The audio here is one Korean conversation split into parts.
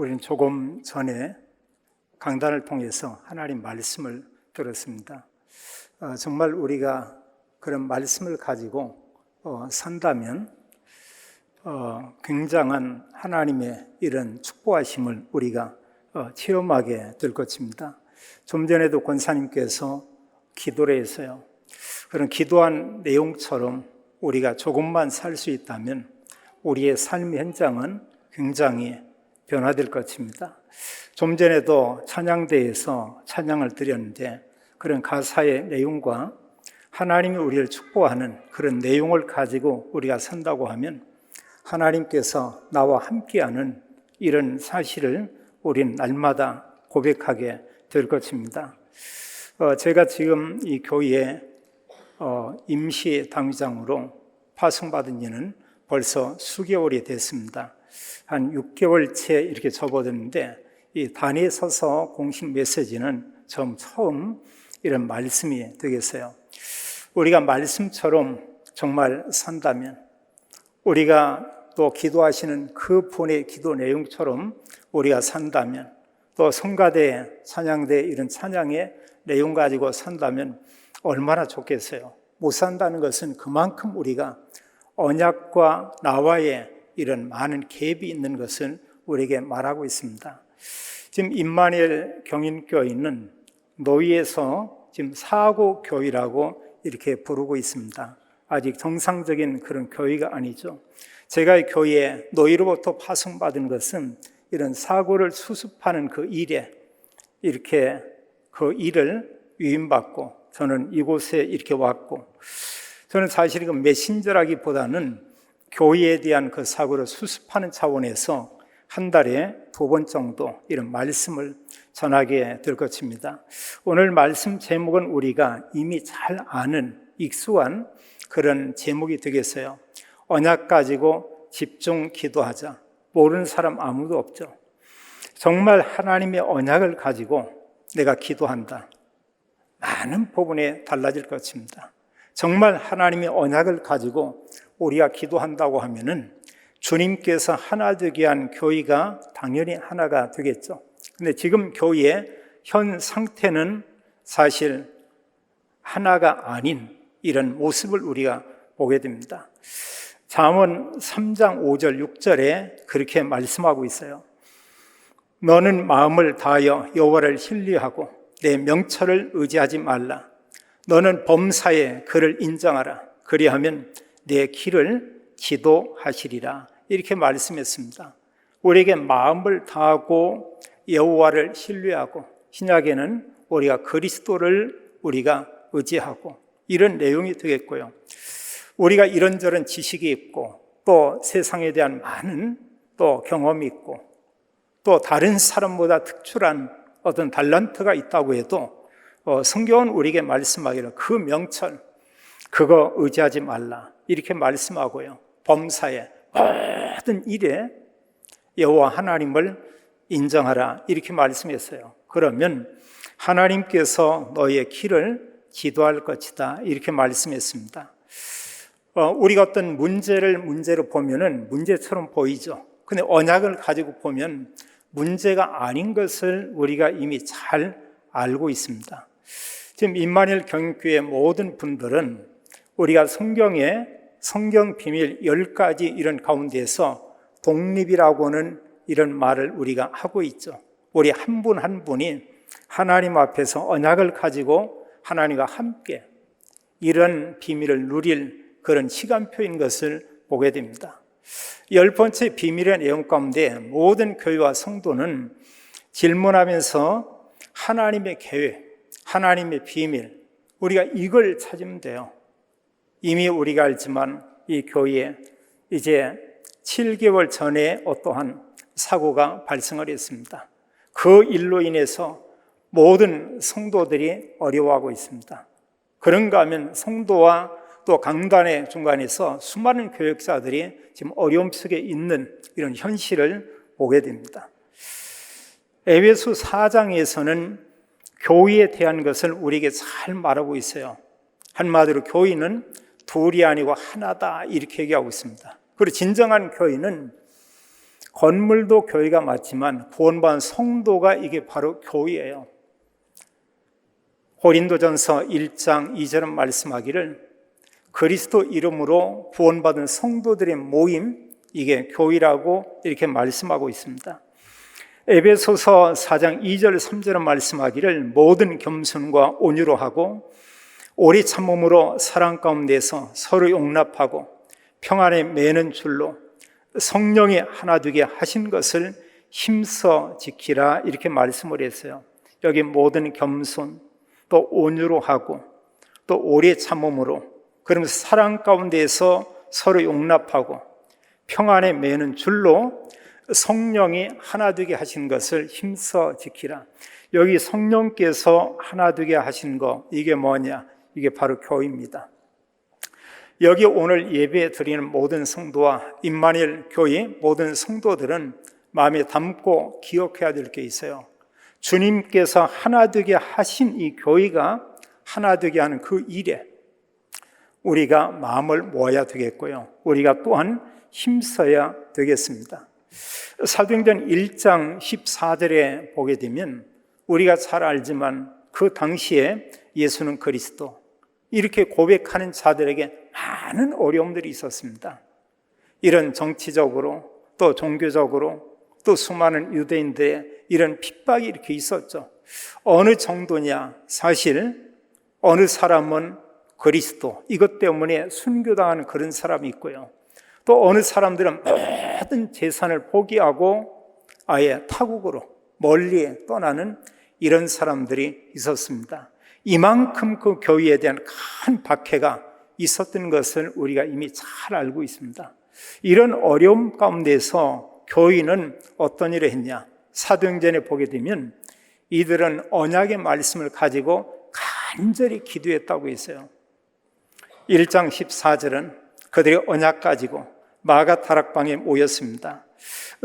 우리는 조금 전에 강단을 통해서 하나님 말씀을 들었습니다. 정말 우리가 그런 말씀을 가지고 산다면 굉장한 하나님의 이런 축복하심을 우리가 체험하게 될 것입니다. 좀 전에도 권사님께서 기도를 했어요. 그런 기도한 내용처럼 우리가 조금만 살 수 있다면 우리의 삶의 현장은 굉장히 변화될 것입니다. 좀 전에도 찬양대에서 찬양을 드렸는데 그런 가사의 내용과 하나님이 우리를 축복하는 그런 내용을 가지고 우리가 산다고 하면 하나님께서 나와 함께하는 이런 사실을 우리는 날마다 고백하게 될 것입니다. 제가 지금 이 교회에 임시 당회장으로 파송받은 지는 벌써 수개월이 됐습니다. 한 6개월째 이렇게 접어드는데 이 단위에 서서 공식 메시지는 처음 이런 말씀이 되겠어요. 우리가 말씀처럼 정말 산다면, 우리가 또 기도하시는 그 분의 기도 내용처럼 우리가 산다면, 또 성가대, 찬양대 이런 찬양의 내용 가지고 산다면 얼마나 좋겠어요. 못 산다는 것은 그만큼 우리가 언약과 나와의 이런 많은 갭이 있는 것을 우리에게 말하고 있습니다. 지금 임마누엘 경인교회는 노이에서 지금 사고교회라고 이렇게 부르고 있습니다. 아직 정상적인 그런 교회가 아니죠. 제가 이 교회에 노이로부터 파송받은 것은 이런 사고를 수습하는 그 일에 이렇게 그 일을 위임받고 저는 이곳에 이렇게 왔고, 저는 사실 그 메신저라기보다는 교회에 대한 그 사고를 수습하는 차원에서 한 달에 2번 정도 이런 말씀을 전하게 될 것입니다. 오늘 말씀 제목은 우리가 이미 잘 아는 익숙한 그런 제목이 되겠어요. 언약 가지고 집중 기도하자. 모르는 사람 아무도 없죠. 정말 하나님의 언약을 가지고 내가 기도한다. 많은 부분에 달라질 것입니다. 정말 하나님의 언약을 가지고 우리가 기도한다고 하면은 주님께서 하나 되게 한 교회가 당연히 하나가 되겠죠. 근데 지금 교회의 현 상태는 사실 하나가 아닌 이런 모습을 우리가 보게 됩니다. 잠언 3장 5절 6절에 그렇게 말씀하고 있어요. 너는 마음을 다하여 여호와를 신뢰하고 내 명철을 의지하지 말라. 너는 범사에 그를 인정하라. 그리하면 내 길을 지도하시리라. 이렇게 말씀했습니다. 우리에게 마음을 다하고 여호와를 신뢰하고, 신약에는 우리가 그리스도를 우리가 의지하고, 이런 내용이 되겠고요. 우리가 이런저런 지식이 있고 또 세상에 대한 많은 또 경험이 있고 또 다른 사람보다 특출한 어떤 달란트가 있다고 해도 성경은 우리에게 말씀하기를 그 명철 그거 의지하지 말라 이렇게 말씀하고요. 범사에 모든 일에 여호와 하나님을 인정하라 이렇게 말씀했어요. 그러면 하나님께서 너의 길을 지도할 것이다 이렇게 말씀했습니다. 우리가 어떤 문제로 보면은 문제처럼 보이죠. 근데 언약을 가지고 보면 문제가 아닌 것을 우리가 이미 잘 알고 있습니다. 지금 임마누엘 경인교회 모든 분들은 우리가 성경에 성경 비밀 10가지 이런 가운데에서 독립이라고는 이런 말을 우리가 하고 있죠. 우리 한 분 한 분이 하나님 앞에서 언약을 가지고 하나님과 함께 이런 비밀을 누릴 그런 시간표인 것을 보게 됩니다. 10번째 비밀의 내용 가운데 모든 교회와 성도는 질문하면서 하나님의 계획, 하나님의 비밀, 우리가 이걸 찾으면 돼요. 이미 우리가 알지만 이 교회에 이제 7개월 전에 어떠한 사고가 발생을 했습니다. 그 일로 인해서 모든 성도들이 어려워하고 있습니다. 그런가 하면 성도와 또 강단의 중간에서 수많은 교역자들이 지금 어려움 속에 있는 이런 현실을 보게 됩니다. 에베소 4장에서는 교회에 대한 것을 우리에게 잘 말하고 있어요. 한마디로 교회는 둘이 아니고 하나다 이렇게 얘기하고 있습니다. 그리고 진정한 교회는 건물도 교회가 맞지만 구원받은 성도가 이게 바로 교회예요. 고린도전서 1장 2절은 말씀하기를 그리스도 이름으로 구원받은 성도들의 모임, 이게 교회라고 이렇게 말씀하고 있습니다. 에베소서 4장 2절 3절은 말씀하기를 모든 겸손과 온유로 하고 오래 참음으로 사랑 가운데서 서로 용납하고 평안에 매는 줄로 성령이 하나 되게 하신 것을 힘써 지키라 이렇게 말씀을 했어요. 여기 모든 겸손, 또 온유로 하고 또 오래 참음으로, 그러면서 사랑 가운데서 서로 용납하고 평안에 매는 줄로 성령이 하나 되게 하신 것을 힘써 지키라. 여기 성령께서 하나 되게 하신 거, 이게 뭐냐? 이게 바로 교회입니다. 여기 오늘 예배 드리는 모든 성도와 임마누엘 교회 모든 성도들은 마음에 담고 기억해야 될 게 있어요. 주님께서 하나 되게 하신 이 교회가 하나 되게 하는 그 일에 우리가 마음을 모아야 되겠고요. 우리가 또한 힘써야 되겠습니다. 사도행전 1장 14절에 보게 되면 우리가 잘 알지만 그 당시에 예수는 그리스도, 이렇게 고백하는 자들에게 많은 어려움들이 있었습니다. 이런 정치적으로 또 종교적으로 또 수많은 유대인들의 이런 핍박이 이렇게 있었죠. 어느 정도냐? 사실 어느 사람은 그리스도, 이것 때문에 순교당하는 그런 사람이 있고요. 또 어느 사람들은 모든 재산을 포기하고 아예 타국으로 멀리 떠나는 이런 사람들이 있었습니다. 이만큼 그 교회에 대한 큰 박해가 있었던 것을 우리가 이미 잘 알고 있습니다. 이런 어려움 가운데서 교회는 어떤 일을 했냐? 사도행전에 보게 되면 이들은 언약의 말씀을 가지고 간절히 기도했다고 했어요. 1장 14절은 그들이 언약 가지고 마가 다락방에 모였습니다.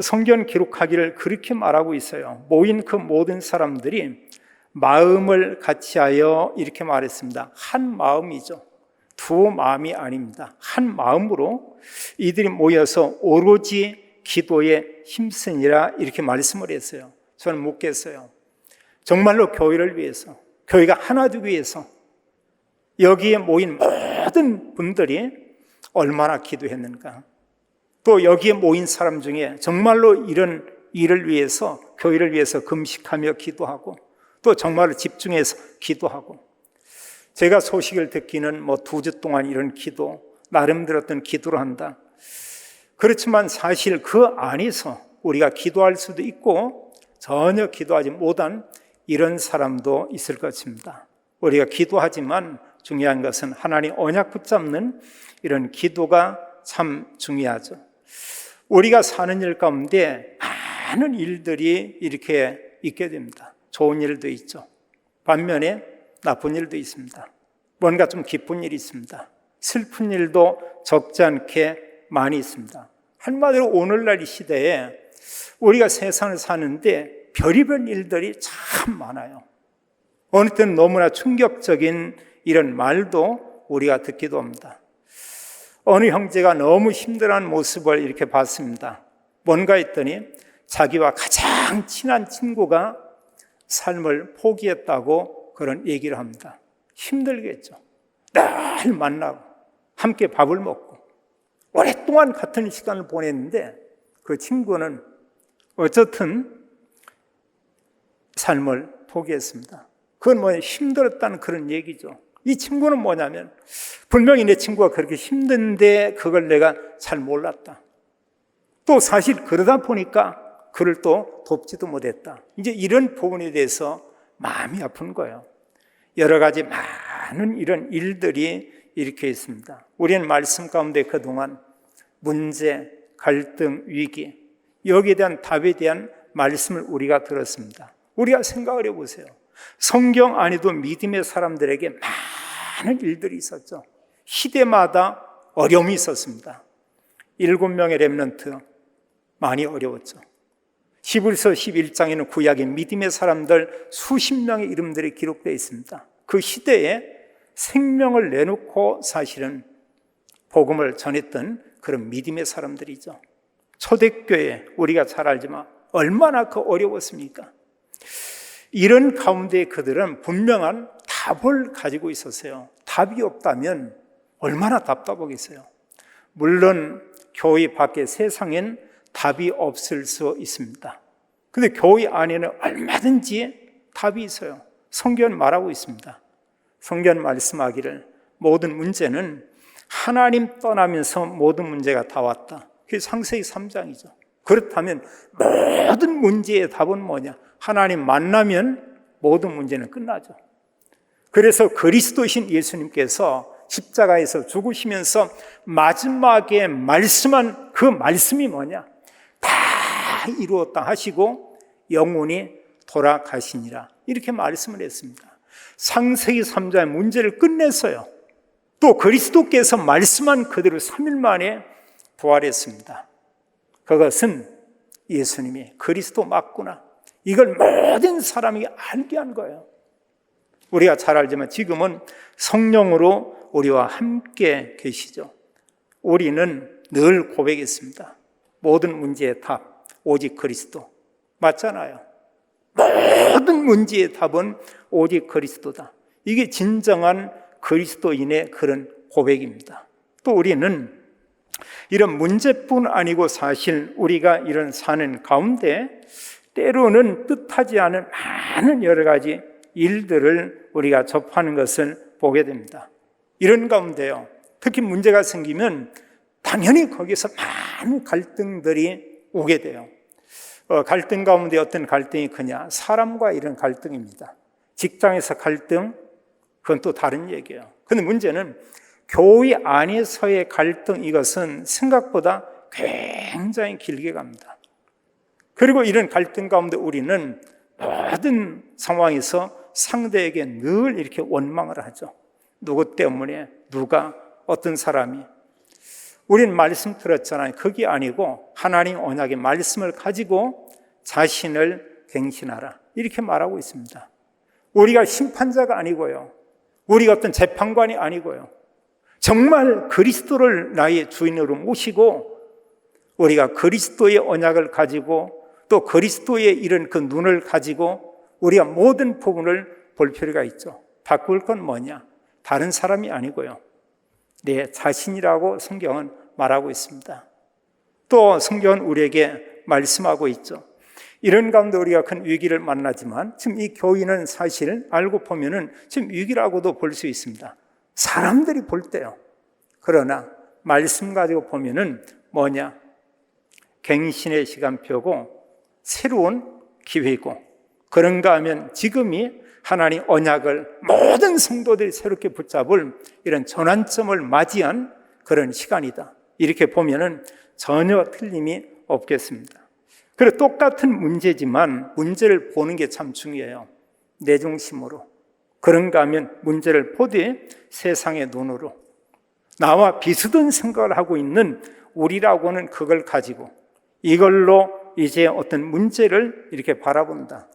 성경 기록하기를 그렇게 말하고 있어요. 모인 그 모든 사람들이 마음을 같이하여 이렇게 말했습니다. 한 마음이죠. 두 마음이 아닙니다. 한 마음으로 이들이 모여서 오로지 기도에 힘쓰니라 이렇게 말씀을 했어요. 저는 묻겠어요. 정말로 교회를 위해서, 교회가 하나 되기 위해서 여기에 모인 모든 분들이 얼마나 기도했는가? 또 여기에 모인 사람 중에 정말로 이런 일을 위해서, 교회를 위해서 금식하며 기도하고 또 정말로 집중해서 기도하고, 제가 소식을 듣기는 2주 동안 이런 기도, 나름대로 어떤 기도를 한다. 그렇지만 사실 그 안에서 우리가 기도할 수도 있고 전혀 기도하지 못한 이런 사람도 있을 것입니다. 우리가 기도하지만 중요한 것은 하나님 언약 붙잡는 이런 기도가 참 중요하죠. 우리가 사는 일 가운데 많은 일들이 이렇게 있게 됩니다. 좋은 일도 있죠. 반면에 나쁜 일도 있습니다. 뭔가 좀 기쁜 일이 있습니다. 슬픈 일도 적지 않게 많이 있습니다. 한마디로 오늘날 이 시대에 우리가 세상을 사는데 별의별 일들이 참 많아요. 어느 때는 너무나 충격적인 이런 말도 우리가 듣기도 합니다. 어느 형제가 너무 힘들어하는 모습을 이렇게 봤습니다. 뭔가 했더니 자기와 가장 친한 친구가 삶을 포기했다고 그런 얘기를 합니다. 힘들겠죠. 늘 만나고 함께 밥을 먹고 오랫동안 같은 시간을 보냈는데 그 친구는 어쨌든 삶을 포기했습니다. 그건 힘들었다는 그런 얘기죠. 이 친구는 뭐냐면 분명히 내 친구가 그렇게 힘든데 그걸 내가 잘 몰랐다. 또 사실 그러다 보니까 그를 또 돕지도 못했다. 이제 이런 부분에 대해서 마음이 아픈 거예요. 여러 가지 많은 이런 일들이 이렇게 있습니다. 우리는 말씀 가운데 그동안 문제, 갈등, 위기, 여기에 대한 답에 대한 말씀을 우리가 들었습니다. 우리가 생각을 해보세요. 성경 안에도 믿음의 사람들에게 많은 일들이 있었죠. 시대마다 어려움이 있었습니다. 7명의 렘넌트 많이 어려웠죠. 히브리서 11장에는 구약의 믿음의 사람들 수십 명의 이름들이 기록되어 있습니다. 그 시대에 생명을 내놓고 사실은 복음을 전했던 그런 믿음의 사람들이죠. 초대교회 우리가 잘 알지만 얼마나 그 어려웠습니까? 이런 가운데 그들은 분명한 답을 가지고 있었어요. 답이 없다면 얼마나 답답하겠어요. 물론 교회 밖에 세상엔 답이 없을 수 있습니다. 근데 교회 안에는 얼마든지 답이 있어요. 성경은 말하고 있습니다. 성경은 말씀하기를 모든 문제는 하나님 떠나면서 모든 문제가 다 왔다. 그게 창세기 3장이죠. 그렇다면 모든 문제의 답은 뭐냐? 하나님 만나면 모든 문제는 끝나죠. 그래서 그리스도이신 예수님께서 십자가에서 죽으시면서 마지막에 말씀한 그 말씀이 뭐냐? 다 이루었다 하시고 영원히 돌아가시니라. 이렇게 말씀을 했습니다. 창세기 3장의 문제를 끝냈어요. 또 그리스도께서 말씀한 그대로 3일 만에 부활했습니다. 그것은 예수님이 그리스도 맞구나. 이걸 모든 사람이 알게 한 거예요. 우리가 잘 알지만 지금은 성령으로 우리와 함께 계시죠. 우리는 늘 고백했습니다. 모든 문제의 답, 오직 그리스도. 맞잖아요. 모든 문제의 답은 오직 그리스도다. 이게 진정한 그리스도인의 그런 고백입니다. 또 우리는 이런 문제뿐 아니고 사실 우리가 이런 사는 가운데 때로는 뜻하지 않은 많은 여러 가지 일들을 우리가 접하는 것을 보게 됩니다. 이런 가운데요, 특히 문제가 생기면 당연히 거기서 많은 갈등들이 오게 돼요. 갈등 가운데 어떤 갈등이 크냐? 사람과 이런 갈등입니다. 직장에서 갈등, 그건 또 다른 얘기예요. 그런데 문제는 교회 안에서의 갈등, 이것은 생각보다 굉장히 길게 갑니다. 그리고 이런 갈등 가운데 우리는 모든 상황에서 상대에게 늘 이렇게 원망을 하죠. 누구 때문에, 누가, 어떤 사람이. 우린 말씀 들었잖아요. 그게 아니고 하나님 언약의 말씀을 가지고 자신을 갱신하라. 이렇게 말하고 있습니다. 우리가 심판자가 아니고요. 우리가 어떤 재판관이 아니고요. 정말 그리스도를 나의 주인으로 모시고 우리가 그리스도의 언약을 가지고 또 그리스도의 이런 그 눈을 가지고 우리가 모든 부분을 볼 필요가 있죠. 바꿀 건 뭐냐? 다른 사람이 아니고요. 내 자신이라고 성경은 말하고 있습니다. 또 성경은 우리에게 말씀하고 있죠. 이런 가운데 우리가 큰 위기를 만나지만 지금 이 교회는 사실 알고 보면은 지금 위기라고도 볼 수 있습니다. 사람들이 볼 때요. 그러나 말씀 가지고 보면은 뭐냐? 갱신의 시간표고 새로운 기회고, 그런가 하면 지금이 하나님 언약을 모든 성도들이 새롭게 붙잡을 이런 전환점을 맞이한 그런 시간이다. 이렇게 보면은 전혀 틀림이 없겠습니다. 그리고 똑같은 문제지만 문제를 보는 게 참 중요해요. 내 중심으로. 그런가 하면 문제를 보되 세상의 눈으로. 나와 비슷한 생각을 하고 있는 우리라고는 그걸 가지고 이걸로 이제 어떤 문제를 이렇게 바라본다.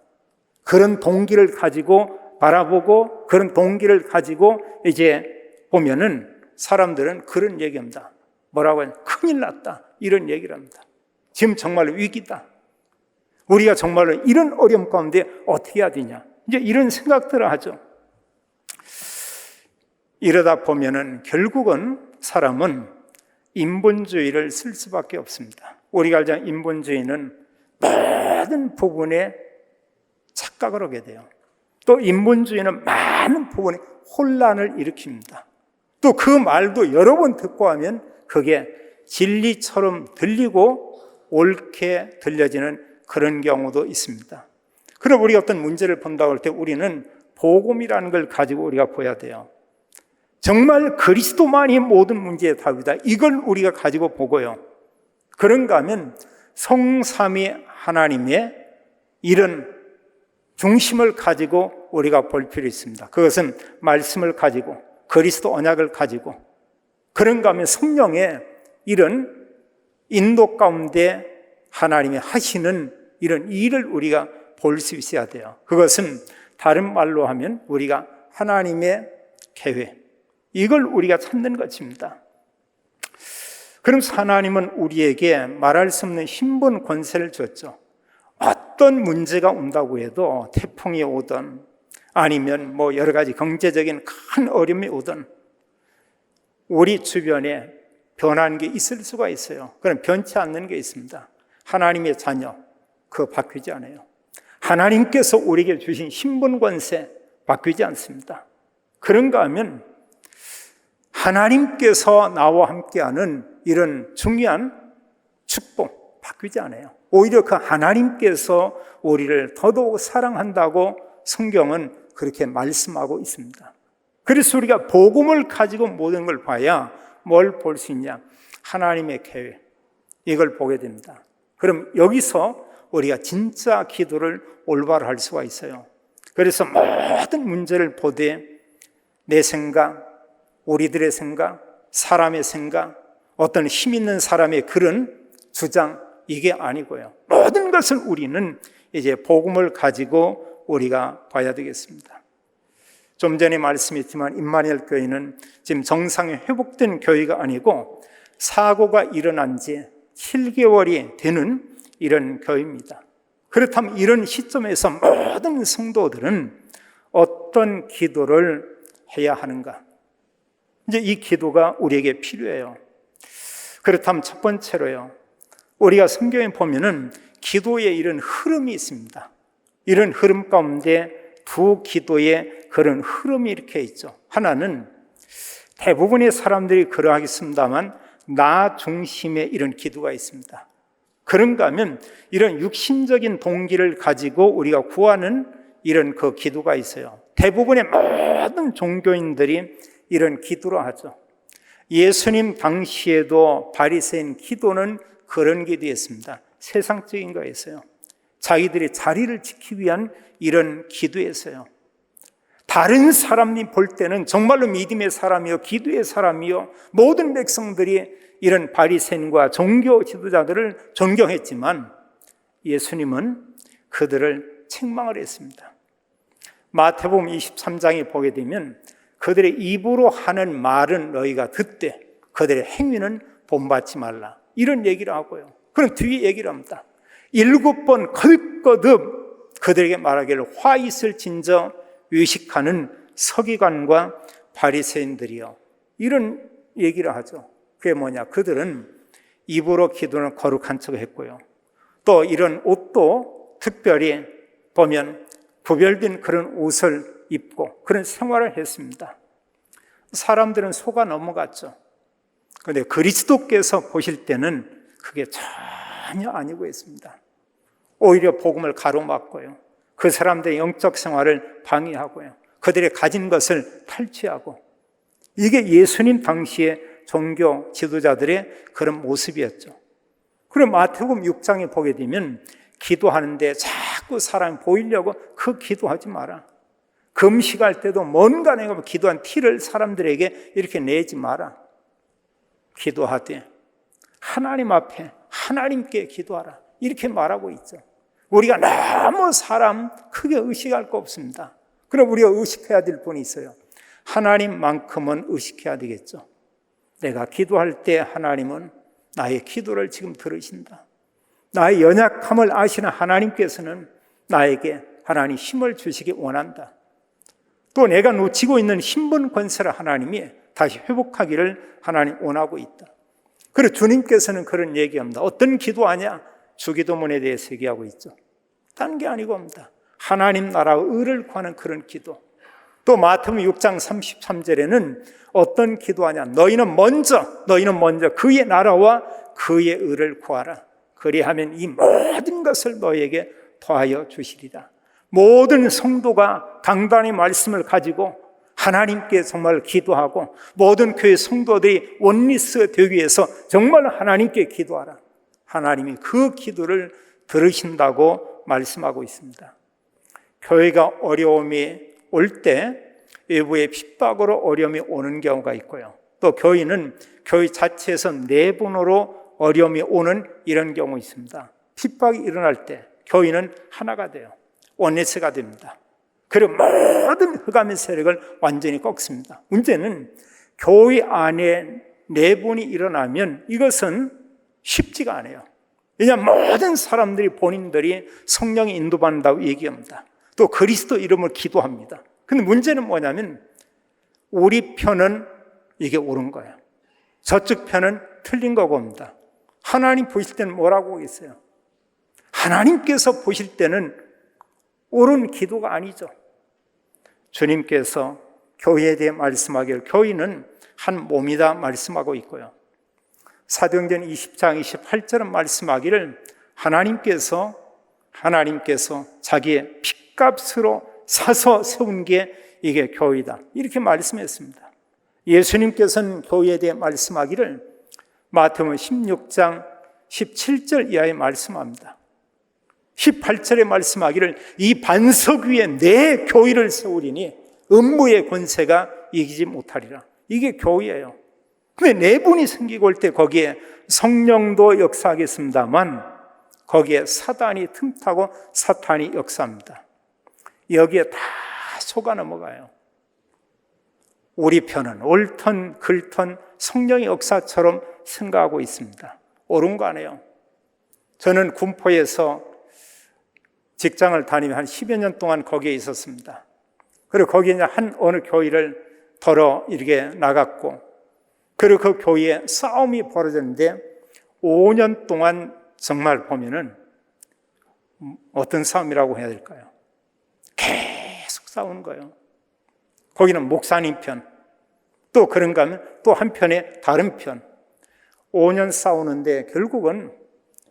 그런 동기를 가지고 바라보고 그런 동기를 가지고 이제 보면은 사람들은 그런 얘기합니다. 뭐라고 하냐? 큰일 났다. 이런 얘기를 합니다. 지금 정말로 위기다. 우리가 정말로 이런 어려움 가운데 어떻게 해야 되냐? 이제 이런 생각들을 하죠. 이러다 보면은 결국은 사람은 인본주의를 쓸 수밖에 없습니다. 우리가 알자면 인본주의는 모든 부분에 착각을 하게 돼요. 또 인본주의는 많은 부분에 혼란을 일으킵니다. 또 그 말도 여러 번 듣고 하면 그게 진리처럼 들리고 옳게 들려지는 그런 경우도 있습니다. 그럼 우리가 어떤 문제를 본다고 할 때 우리는 복음이라는 걸 가지고 우리가 봐야 돼요. 정말 그리스도만이 모든 문제의 답이다. 이걸 우리가 가지고 보고요. 그런가 하면 성삼위 하나님의 이런 중심을 가지고 우리가 볼 필요 있습니다. 그것은 말씀을 가지고 그리스도 언약을 가지고 그런가 하면 성령의 이런 인도 가운데 하나님이 하시는 이런 일을 우리가 볼 수 있어야 돼요. 그것은 다른 말로 하면 우리가 하나님의 계획, 이걸 우리가 찾는 것입니다. 그러면서 하나님은 우리에게 말할 수 없는 신분 권세를 줬죠. 어떤 문제가 온다고 해도, 태풍이 오든 아니면 뭐 여러 가지 경제적인 큰 어려움이 오든 우리 주변에 변한 게 있을 수가 있어요. 그럼 변치 않는 게 있습니다. 하나님의 자녀, 그거 바뀌지 않아요. 하나님께서 우리에게 주신 신분 권세 바뀌지 않습니다. 그런가 하면 하나님께서 나와 함께하는 이런 중요한 축복 바뀌지 않아요. 오히려 그 하나님께서 우리를 더더욱 사랑한다고 성경은 그렇게 말씀하고 있습니다. 그래서 우리가 복음을 가지고 모든 걸 봐야 뭘 볼 수 있냐? 하나님의 계획, 이걸 보게 됩니다. 그럼 여기서 우리가 진짜 기도를 올바로 할 수가 있어요. 그래서 모든 문제를 보되 내 생각, 우리들의 생각, 사람의 생각, 어떤 힘 있는 사람의 그런 주장, 이게 아니고요. 모든 것을 우리는 이제 복음을 가지고 우리가 봐야 되겠습니다. 좀 전에 말씀했지만 임마누엘 교회는 지금 정상에 회복된 교회가 아니고 사고가 일어난 지 7개월이 되는 이런 교회입니다. 그렇다면 이런 시점에서 모든 성도들은 어떤 기도를 해야 하는가? 이제 이 기도가 우리에게 필요해요. 그렇다면 첫 번째로요, 우리가 성경에 보면은 기도의 이런 흐름이 있습니다. 이런 흐름 가운데 두 기도의 그런 흐름이 이렇게 있죠. 하나는 대부분의 사람들이 그러하겠습니다만 나 중심의 이런 기도가 있습니다. 그런가 하면 이런 육신적인 동기를 가지고 우리가 구하는 이런 그 기도가 있어요. 대부분의 모든 종교인들이 이런 기도를 하죠. 예수님 당시에도 바리새인 기도는 그런 기도였습니다. 세상적인 거였어요. 자기들의 자리를 지키기 위한 이런 기도였어요. 다른 사람이 볼 때는 정말로 믿음의 사람이요, 기도의 사람이요, 모든 백성들이 이런 바리새인과 종교 지도자들을 존경했지만 예수님은 그들을 책망을 했습니다. 마태복음 23장에 보게 되면 그들의 입으로 하는 말은 너희가 듣되 그들의 행위는 본받지 말라, 이런 얘기를 하고요. 그럼 뒤에 얘기를 합니다. 7번 거듭거듭 그들에게 말하기를 화 있을 진저 외식하는 서기관과 바리새인들이요, 이런 얘기를 하죠. 그게 뭐냐? 그들은 입으로 기도는 거룩한 척을 했고요, 또 이런 옷도 특별히 보면 구별된 그런 옷을 입고 그런 생활을 했습니다. 사람들은 속아 넘어갔죠. 그런데 그리스도께서 보실 때는 그게 전혀 아니고 있습니다. 오히려 복음을 가로막고요, 그 사람들의 영적 생활을 방해하고요, 그들의 가진 것을 탈취하고, 이게 예수님 당시의 종교 지도자들의 그런 모습이었죠. 그럼 마태복음 6장에 보게 되면 기도하는데 자꾸 사람이 보이려고 그 기도하지 마라. 금식할 때도 뭔가 내가 기도한 티를 사람들에게 이렇게 내지 마라. 기도하되 하나님 앞에 하나님께 기도하라, 이렇게 말하고 있죠. 우리가 너무 사람 크게 의식할 거 없습니다. 그럼 우리가 의식해야 될 분이 있어요. 하나님만큼은 의식해야 되겠죠. 내가 기도할 때 하나님은 나의 기도를 지금 들으신다. 나의 연약함을 아시는 하나님께서는 나에게 하나님 힘을 주시기 원한다. 또 내가 놓치고 있는 신분 권세를 하나님이 다시 회복하기를 하나님 원하고 있다. 그리고 주님께서는 그런 얘기합니다. 어떤 기도하냐? 주기도문에 대해서 얘기하고 있죠. 딴 게 아니고 합니다. 하나님 나라와 의를 구하는 그런 기도. 또 마태복음 6장 33절에는 어떤 기도하냐? 너희는 먼저 그의 나라와 그의 의를 구하라. 그리하면 이 모든 것을 너희에게 더하여 주시리라. 모든 성도가 당당히 말씀을 가지고 하나님께 정말 기도하고, 모든 교회 성도들이 원리스 되기 위해서 정말 하나님께 기도하라. 하나님이 그 기도를 들으신다고 말씀하고 있습니다. 교회가 어려움이 올 때 외부의 핍박으로 어려움이 오는 경우가 있고요, 또 교회는 교회 자체에서 내분으로 어려움이 오는 이런 경우 있습니다. 핍박이 일어날 때 교회는 하나가 돼요. 원리스가 됩니다. 그리고 모든 흑암의 세력을 완전히 꺾습니다. 문제는 교회 안에 내분이 일어나면 이것은 쉽지가 않아요. 왜냐하면 모든 사람들이 본인들이 성령이 인도받는다고 얘기합니다. 또 그리스도 이름을 기도합니다. 근데 문제는 뭐냐면 우리 편은 이게 옳은 거예요. 저쪽 편은 틀린 거고 옵니다. 하나님 보실 때는 뭐라고 하겠어요? 하나님께서 보실 때는 옳은 기도가 아니죠. 주님께서 교회에 대해 말씀하기를 교회는 한 몸이다 말씀하고 있고요. 사도행전 20장 28절은 말씀하기를 하나님께서 자기의 핏값으로 사서 세운 게 이게 교회다 이렇게 말씀했습니다. 예수님께서는 교회에 대해 말씀하기를 마태복음 16장 17절 이하에 말씀합니다. 18절에 말씀하기를 이 반석 위에 내 교회를 세우리니 음부의 권세가 이기지 못하리라. 이게 교회예요. 근데 내분이 생기고 올 때 거기에 성령도 역사하겠습니다만 거기에 사단이 틈타고 사탄이 역사합니다. 여기에 다 속아 넘어가요. 우리 편은 옳던 글던 성령의 역사처럼 생각하고 있습니다. 옳은 거 아니에요. 저는 군포에서 직장을 다니며 한 10여 년 동안 거기에 있었습니다. 그리고 거기에 어느 교회를 더러 이렇게 나갔고, 그리고 그 교회에 싸움이 벌어졌는데 5년 동안 정말 보면은 어떤 싸움이라고 해야 될까요? 계속 싸우는 거예요. 거기는 목사님 편, 또 그런가 하면 또 한편에 다른 편. 5년 싸우는데 결국은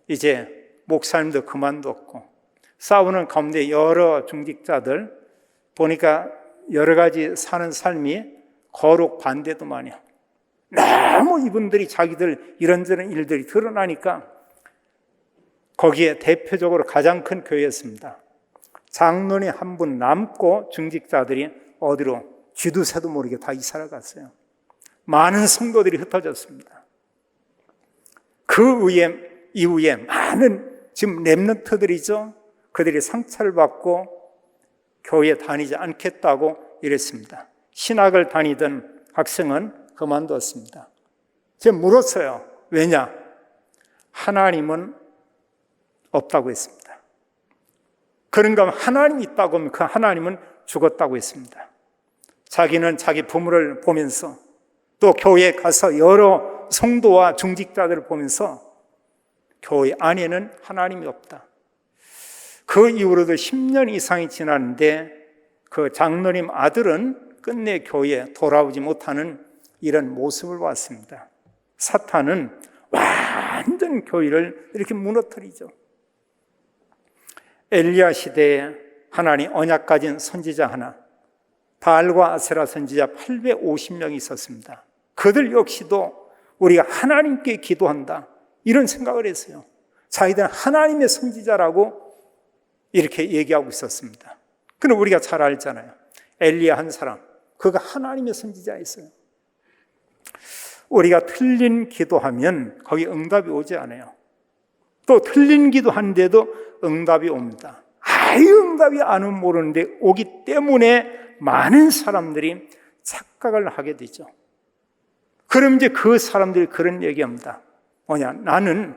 이제 목사님도 그만뒀고 싸우는 가운데 여러 중직자들 보니까 여러 가지 사는 삶이 거룩 반대도 많이 하고 너무 이분들이 자기들 이런저런 일들이 드러나니까 거기에 대표적으로 가장 큰 교회였습니다. 장로님 한 분 남고 중직자들이 어디로 쥐도 새도 모르게 다 이사를 갔어요. 많은 성도들이 흩어졌습니다. 그 이후에 많은 지금 렘넌트들이죠. 그들이 상처를 받고 교회에 다니지 않겠다고 이랬습니다. 신학을 다니던 학생은 그만뒀습니다. 제가 물었어요. 왜냐? 하나님은 없다고 했습니다. 그런가 하면 하나님이 있다고 하면 그 하나님은 죽었다고 했습니다. 자기는 자기 부모를 보면서 또 교회에 가서 여러 성도와 중직자들을 보면서 교회 안에는 하나님이 없다. 그 이후로도 10년 이상이 지났는데 그 장로님 아들은 끝내 교회에 돌아오지 못하는 이런 모습을 봤습니다. 사탄은 완전 교회를 이렇게 무너뜨리죠. 엘리야 시대에 하나님 언약 가진 선지자 하나, 바알과 아세라 선지자 850명이 있었습니다. 그들 역시도 우리가 하나님께 기도한다 이런 생각을 했어요. 자기들은 하나님의 선지자라고 이렇게 얘기하고 있었습니다. 그럼 우리가 잘 알잖아요. 엘리야 한 사람, 그가 하나님의 선지자였어요. 우리가 틀린 기도하면 거기 응답이 오지 않아요. 또 틀린 기도하는데도 응답이 옵니다. 아예 응답이 안 오면 모르는데 오기 때문에 많은 사람들이 착각을 하게 되죠. 그럼 이제 그 사람들이 그런 얘기합니다. 뭐냐? 나는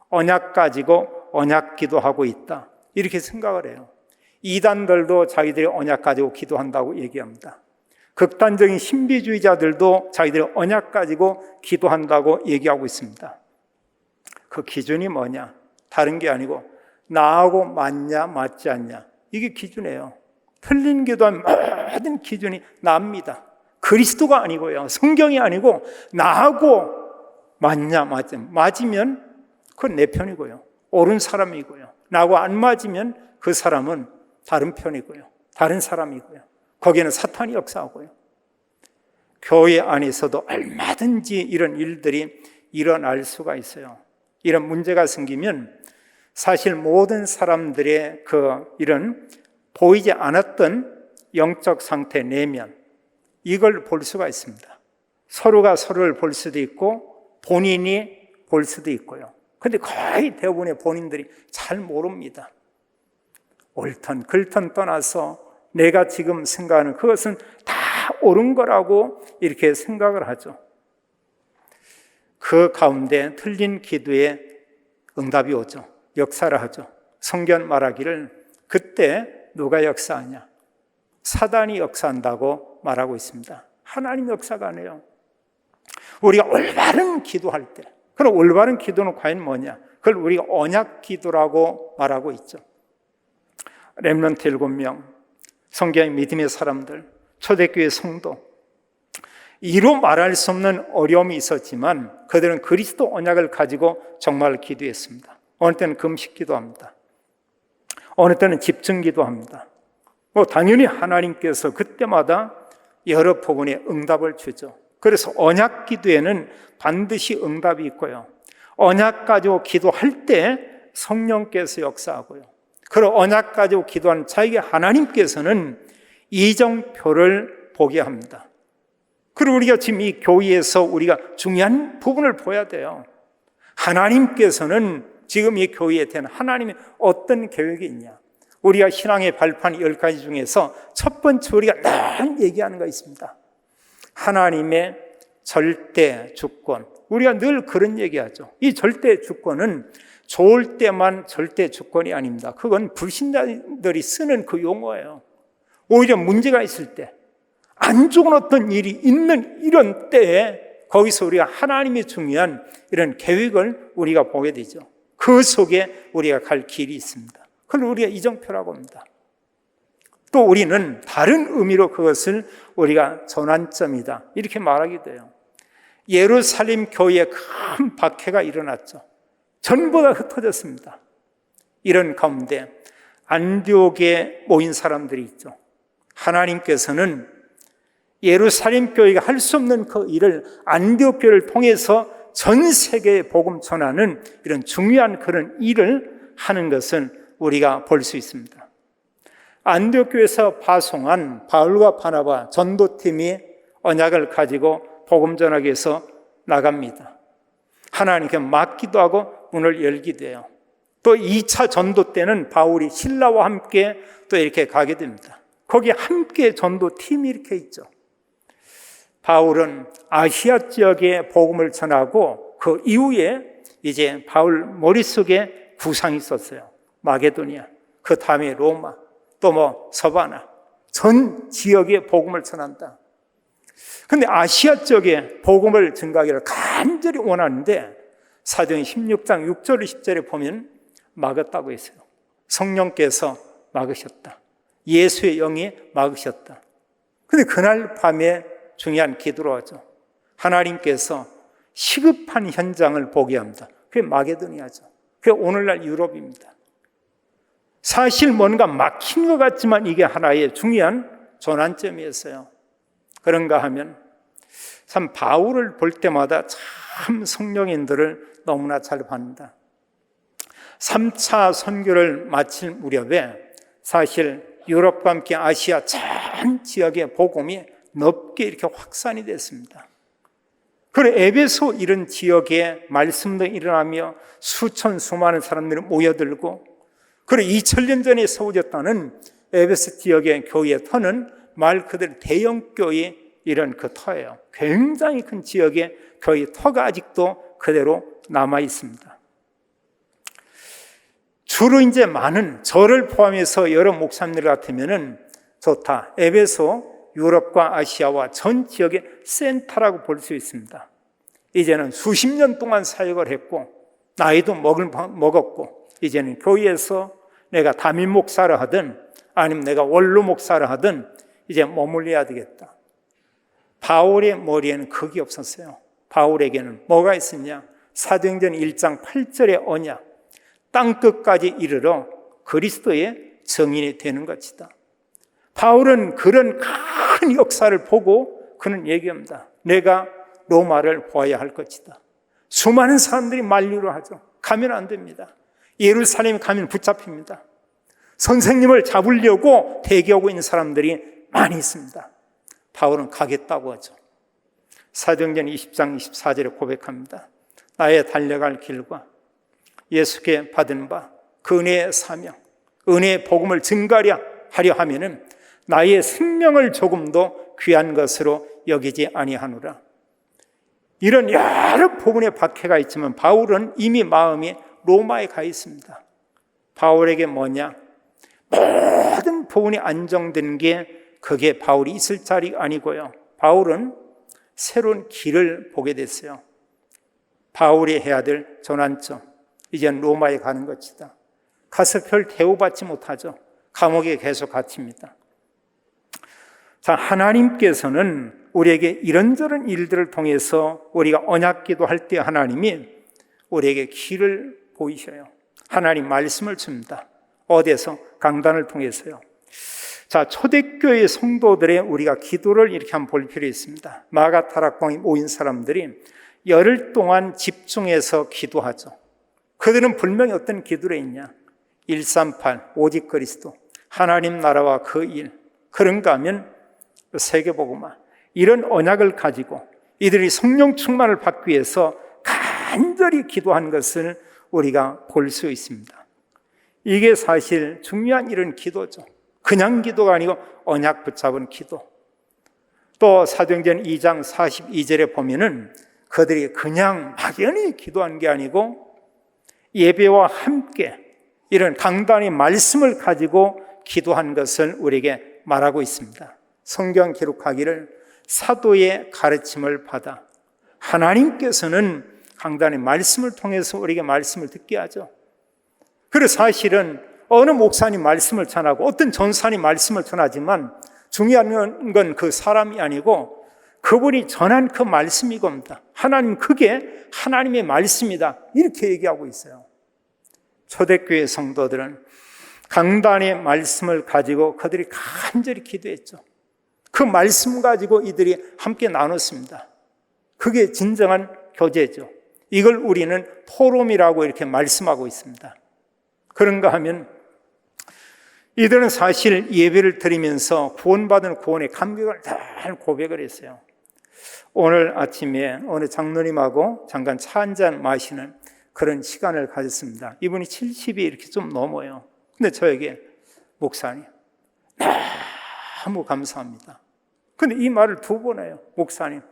언약 가지고 언약 기도하고 있다. 이렇게 생각을 해요. 이단들도 자기들이 언약 가지고 기도한다고 얘기합니다. 극단적인 신비주의자들도 자기들이 언약 가지고 기도한다고 얘기하고 있습니다. 그 기준이 뭐냐? 다른 게 아니고 나하고 맞냐 맞지 않냐 이게 기준이에요. 틀린 기도하면 모든 기준이 납니다. 그리스도가 아니고요, 성경이 아니고 나하고 맞냐 맞지 맞으면 그건 내 편이고요, 옳은 사람이고요. 나하고 안 맞으면 그 사람은 다른 편이고요, 다른 사람이고요. 거기에는 사탄이 역사하고요. 교회 안에서도 얼마든지 이런 일들이 일어날 수가 있어요. 이런 문제가 생기면 사실 모든 사람들의 이런 보이지 않았던 영적 상태 내면 이걸 볼 수가 있습니다. 서로가 서로를 볼 수도 있고 본인이 볼 수도 있고요. 그런데 거의 대부분의 본인들이 잘 모릅니다. 옳든 글든 떠나서 내가 지금 생각하는 그것은 다 옳은 거라고 이렇게 생각을 하죠. 그 가운데 틀린 기도에 응답이 오죠. 역사를 하죠. 성경 말하기를 그때 누가 역사하냐? 사단이 역사한다고 말하고 있습니다. 하나님 역사가 아니에요. 우리가 올바른 기도할 때, 그럼 올바른 기도는 과연 뭐냐? 그걸 우리가 언약 기도라고 말하고 있죠. 렘넌트 7명, 성경의 믿음의 사람들, 초대교회 성도, 이로 말할 수 없는 어려움이 있었지만 그들은 그리스도 언약을 가지고 정말 기도했습니다. 어느 때는 금식 기도합니다. 어느 때는 집중 기도합니다. 당연히 하나님께서 그때마다 여러 부분에 응답을 주죠. 그래서 언약 기도에는 반드시 응답이 있고요. 언약 가지고 기도할 때 성령께서 역사하고요. 그리고 언약 가지고 기도하는 자에게 하나님께서는 이정표를 보게 합니다. 그리고 우리가 지금 이 교회에서 우리가 중요한 부분을 보여야 돼요. 하나님께서는 지금 이 교회에 대한 하나님의 어떤 계획이 있냐? 우리가 신앙의 발판 10가지 중에서 첫 번째 우리가 늘 얘기하는 거 있습니다. 하나님의 절대 주권. 우리가 늘 그런 얘기하죠. 이 절대 주권은 좋을 때만 절대 주권이 아닙니다. 그건 불신자들이 쓰는 그 용어예요. 오히려 문제가 있을 때, 안 좋은 어떤 일이 있는 이런 때에 거기서 우리가 하나님의 중요한 이런 계획을 우리가 보게 되죠. 그 속에 우리가 갈 길이 있습니다. 그걸 우리가 이정표라고 합니다. 또 우리는 다른 의미로 그것을 우리가 전환점이다 이렇게 말하기도 해요. 예루살렘 교회에 큰 박해가 일어났죠. 전부 다 흩어졌습니다. 이런 가운데 안디옥에 모인 사람들이 있죠. 하나님께서는 예루살렘 교회가 할 수 없는 그 일을 안디옥 교회를 통해서 전 세계에 복음 전하는 이런 중요한 그런 일을 하는 것은 우리가 볼 수 있습니다. 안디옥 교회에서 파송한 바울과 바나바 전도팀이 언약을 가지고 복음 전하기 위해서 나갑니다. 하나님께 맡기도 하고 문을 열기도 해요. 또 2차 전도 때는 바울이 신라와 함께 또 이렇게 가게 됩니다. 거기 함께 전도팀이 이렇게 있죠. 바울은 아시아 지역에 복음을 전하고 그 이후에 이제 바울 머릿속에 구상이 있었어요. 마게도니아, 그 다음에 로마, 또 서바나, 전 지역에 복음을 전한다. 근데 아시아 지역에 복음을 증가하기를 간절히 원하는데 사도행 16장 6절 10절에 보면 막았다고 했어요. 성령께서 막으셨다. 예수의 영이 막으셨다. 근데 그날 밤에 중요한 기도로 하죠. 하나님께서 시급한 현장을 보게 합니다. 그게 마게도니아죠. 그게 오늘날 유럽입니다. 사실 뭔가 막힌 것 같지만 이게 하나의 중요한 전환점이었어요. 그런가 하면 참 바울을 볼 때마다 참 성령인들을 너무나 잘 봤습니다. 3차 선교를 마칠 무렵에 사실 유럽과 함께 아시아 전 지역의 복음이 넓게 이렇게 확산이 됐습니다. 그리고 에베소 이런 지역에 말씀도 일어나며 수천 수많은 사람들이 모여들고 그리고 2000년 전에 세워졌다는 에베소 지역의 교회의 터는 말 그대로 대형교회 이런 그 터예요. 굉장히 큰 지역의 교회 터가 아직도 그대로 남아 있습니다. 주로 이제 많은 저를 포함해서 여러 목사님들 같으면은 좋다. 에베소 유럽과 아시아와 전 지역의 센터라고 볼 수 있습니다. 이제는 수십 년 동안 사역을 했고 나이도 먹었고 이제는 교회에서 내가 담임 목사를 하든 아니면 내가 원로 목사를 하든 이제 머물러야 되겠다. 바울의 머리에는 그게 없었어요. 바울에게는 뭐가 있었냐? 사도행전 1장 8절의 언약, 땅끝까지 이르러 그리스도의 증인이 되는 것이다. 바울은 그런 큰 역사를 보고 그는 얘기합니다. 내가 로마를 보아야 할 것이다. 수많은 사람들이 만류를 하죠. 가면 안 됩니다. 예루살렘에 가면 붙잡힙니다. 선생님을 잡으려고 대기하고 있는 사람들이 많이 있습니다. 바울은 가겠다고 하죠. 사도행전 20장 24절에 고백합니다. 나의 달려갈 길과 예수께 받은 바 그 은혜의 사명, 은혜의 복음을 증가하려 하면은 나의 생명을 조금도 귀한 것으로 여기지 아니하노라. 이런 여러 부분에 박해가 있지만 바울은 이미 마음이 로마에 가 있습니다. 바울에게 뭐냐? 모든 부분이 안정된 게 그게 바울이 있을 자리가 아니고요. 바울은 새로운 길을 보게 됐어요. 바울이 해야 될 전환점, 이젠 로마에 가는 것이다. 가서 별 대우받지 못하죠. 감옥에 계속 갇힙니다. 자, 하나님께서는 우리에게 이런저런 일들을 통해서 우리가 언약 기도할 때 하나님이 우리에게 길을 보이셔요. 하나님 말씀을 줍니다. 어디에서? 강단을 통해서요. 자, 초대교회 성도들의 우리가 기도를 이렇게 한번 볼 필요 있습니다. 마가다락방에 모인 사람들이 열흘 동안 집중해서 기도하죠. 그들은 분명히 어떤 기도를 했냐? 138 오직 그리스도, 하나님 나라와 그 일, 그런가 하면 세계복음화, 이런 언약을 가지고 이들이 성령 충만을 받기 위해서 간절히 기도한 것을 우리가 볼 수 있습니다. 이게 사실 중요한 이런 기도죠. 그냥 기도가 아니고 언약 붙잡은 기도. 또 사도행전 2장 42절에 보면은 그들이 그냥 막연히 기도한 게 아니고 예배와 함께 이런 강단의 말씀을 가지고 기도한 것을 우리에게 말하고 있습니다. 성경 기록하기를 사도의 가르침을 받아, 하나님께서는 강단의 말씀을 통해서 우리에게 말씀을 듣게 하죠. 그래서 사실은 어느 목사님 말씀을 전하고 어떤 전사님 말씀을 전하지만 중요한 건 그 사람이 아니고 그분이 전한 그 말씀이 겁니다. 하나님, 그게 하나님의 말씀이다, 이렇게 얘기하고 있어요. 초대교회 성도들은 강단의 말씀을 가지고 그들이 간절히 기도했죠. 그 말씀 가지고 이들이 함께 나눴습니다. 그게 진정한 교제죠. 이걸 우리는 포럼이라고 이렇게 말씀하고 있습니다. 그런가 하면 이들은 사실 예배를 드리면서 구원받은 구원의 감격을 늘 고백을 했어요. 오늘 아침에 어느 장로님하고 잠깐 차 한잔 마시는 그런 시간을 가졌습니다. 이분이 70이 이렇게 좀 넘어요. 근데 저에게, 목사님, 너무 감사합니다. 근데 이 말을 2번 해요. 목사님,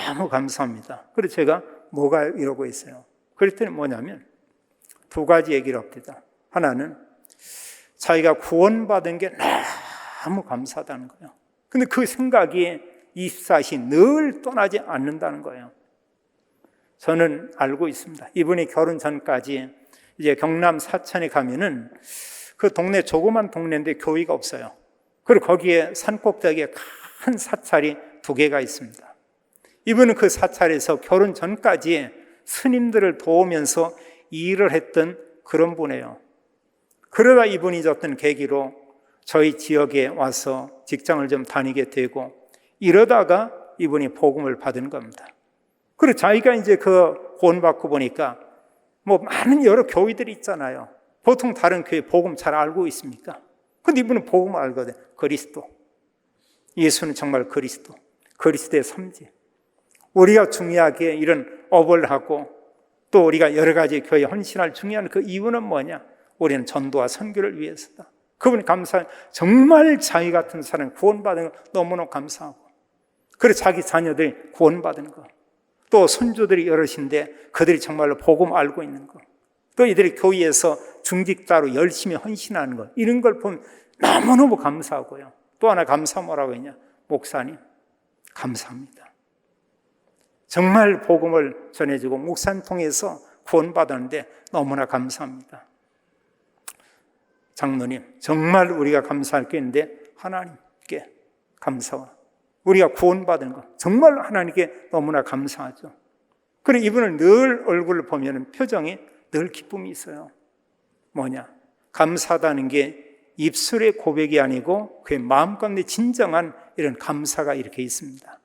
너무 감사합니다. 그래서 제가 뭐가 이러고 있어요. 그랬더니 뭐냐면 2가지 얘기를 합니다. 하나는 자기가 구원받은 게 너무 감사하다는 거예요. 근데 그 생각이 24시 늘 떠나지 않는다는 거예요. 저는 알고 있습니다. 이분이 결혼 전까지 이제 경남 사천에 가면은 그 동네 조그만 동네인데 교회가 없어요. 그리고 거기에 산꼭대기에 큰 사찰이 2개가 있습니다. 이분은 그 사찰에서 결혼 전까지 스님들을 도우면서 일을 했던 그런 분이에요. 그러다 이분이 어떤 계기로 저희 지역에 와서 직장을 좀 다니게 되고 이러다가 이분이 복음을 받은 겁니다. 그리고 자기가 이제 그 구원받고 보니까 뭐 많은 여러 교회들이 있잖아요. 보통 다른 교회 복음 잘 알고 있습니까? 근데 이분은 복음을 알거든. 그리스도. 예수는 정말 그리스도. 그리스도의 삶지. 우리가 중요하게 이런 업을 하고 또 우리가 여러 가지 교회에 헌신할 중요한 그 이유는 뭐냐? 우리는 전도와 선교를 위해서다. 그분이 감사한, 정말 자기 같은 사람 구원받은 거 너무나 감사하고, 그리고 자기 자녀들이 구원받은 거, 또 손주들이 여럿인데 그들이 정말로 복음 알고 있는 거, 또 이들이 교회에서 중직자로 열심히 헌신하는 거, 이런 걸 보면 너무너무 감사하고요. 또 하나 감사 뭐라고 했냐? 목사님, 감사합니다. 정말 복음을 전해주고 목사님 통해서 구원받았는데 너무나 감사합니다. 장로님, 정말 우리가 감사할 게 있는데 하나님께 감사와 우리가 구원받은 것, 정말 하나님께 너무나 감사하죠. 그리고 이분을 늘 얼굴을 보면 표정이 늘 기쁨이 있어요. 뭐냐? 감사하다는 게 입술의 고백이 아니고 그의 마음 가운데 진정한 이런 감사가 이렇게 있습니다.